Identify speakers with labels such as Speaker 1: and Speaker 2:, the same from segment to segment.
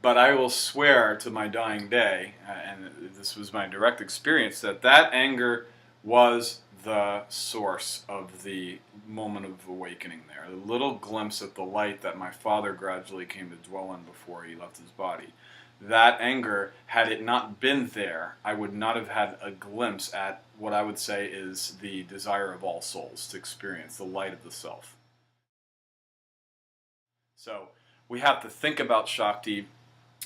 Speaker 1: But I will swear to my dying day, and this was my direct experience, that that anger was the source of the moment of awakening there. A little glimpse at the light that my father gradually came to dwell in before he left his body. That anger, had it not been there, I would not have had a glimpse at what I would say is the desire of all souls to experience the light of the self. So we have to think about Shakti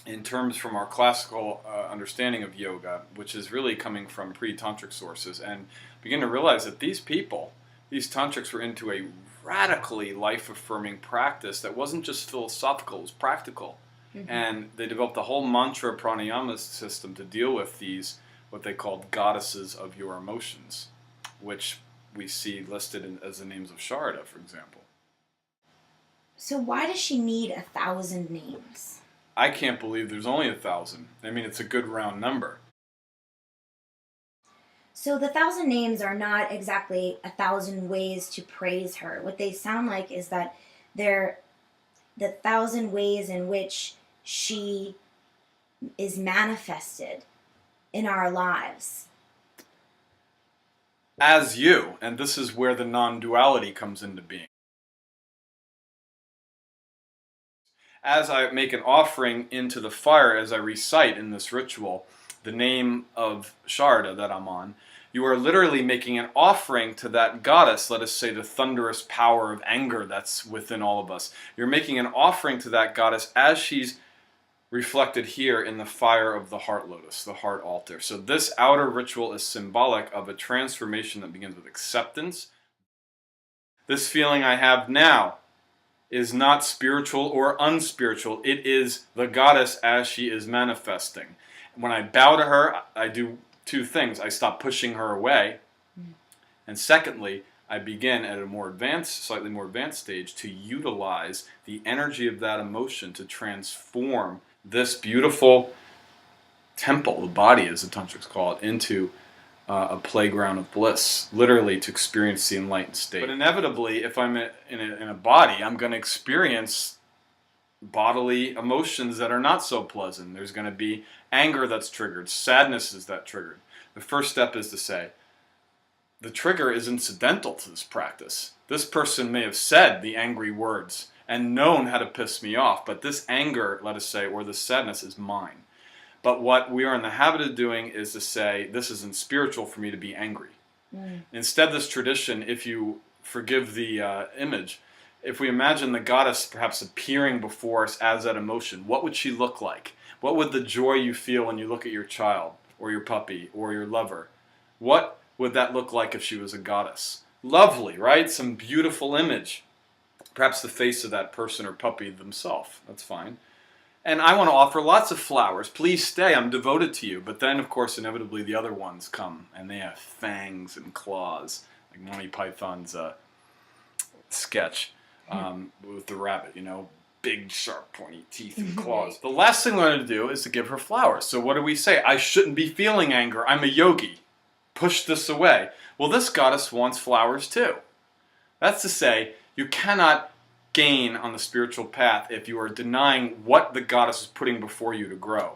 Speaker 1: in terms from our classical understanding of yoga, which is really coming from pre-tantric sources, and begin to realize that these people, these tantrics, were into a radically life-affirming practice that wasn't just philosophical, it was practical. Mm-hmm. And they developed a whole mantra pranayama system to deal with these, what they called goddesses of your emotions, which we see listed as the names of Sharada, for example.
Speaker 2: So why does she need 1,000 names?
Speaker 1: I can't believe there's only 1,000. I mean, it's a good round number.
Speaker 2: So the 1,000 names are not exactly 1,000 ways to praise her. What they sound like is that they're the 1,000 ways in which she is manifested in our lives.
Speaker 1: As you, and this is where the non-duality comes into being. As I make an offering into the fire, as I recite in this ritual the name of Sharada that I'm on, you are literally making an offering to that goddess, let us say the thunderous power of anger that's within all of us. You're making an offering to that goddess as she's reflected here in the fire of the heart lotus, the heart altar. So this outer ritual is symbolic of a transformation that begins with acceptance. This feeling I have now is not spiritual or unspiritual. It is the goddess as she is manifesting. When I bow to her, I do two things. I stop pushing her away. And secondly, I begin at a more advanced, slightly more advanced stage to utilize the energy of that emotion to transform this beautiful temple, the body as the tantrics call it, into a playground of bliss, literally to experience the enlightened state. But inevitably, if I'm in a body, I'm going to experience bodily emotions that are not so pleasant. There's going to be anger that's triggered, sadness is that triggered. The first step is to say, the trigger is incidental to this practice. This person may have said the angry words and known how to piss me off, but this anger, let us say, or this sadness is mine. But what we are in the habit of doing is to say, this isn't spiritual for me to be angry. Instead, this tradition, if you forgive the image, if we imagine the goddess perhaps appearing before us as that emotion, what would she look like? What would the joy you feel when you look at your child, or your puppy, or your lover? What would that look like if she was a goddess? Lovely, right? Some beautiful image. Perhaps the face of that person or puppy themselves. That's fine. And I want to offer lots of flowers. Please stay, I'm devoted to you. But then, of course, inevitably the other ones come, and they have fangs and claws, like Monty Python's sketch with the rabbit, you know, big, sharp, pointy teeth and claws. The last thing we want to do is to give her flowers. So what do we say? I shouldn't be feeling anger. I'm a yogi. Push this away. Well, this goddess wants flowers too. That's to say, you cannot gain on the spiritual path if you are denying what the goddess is putting before you to grow.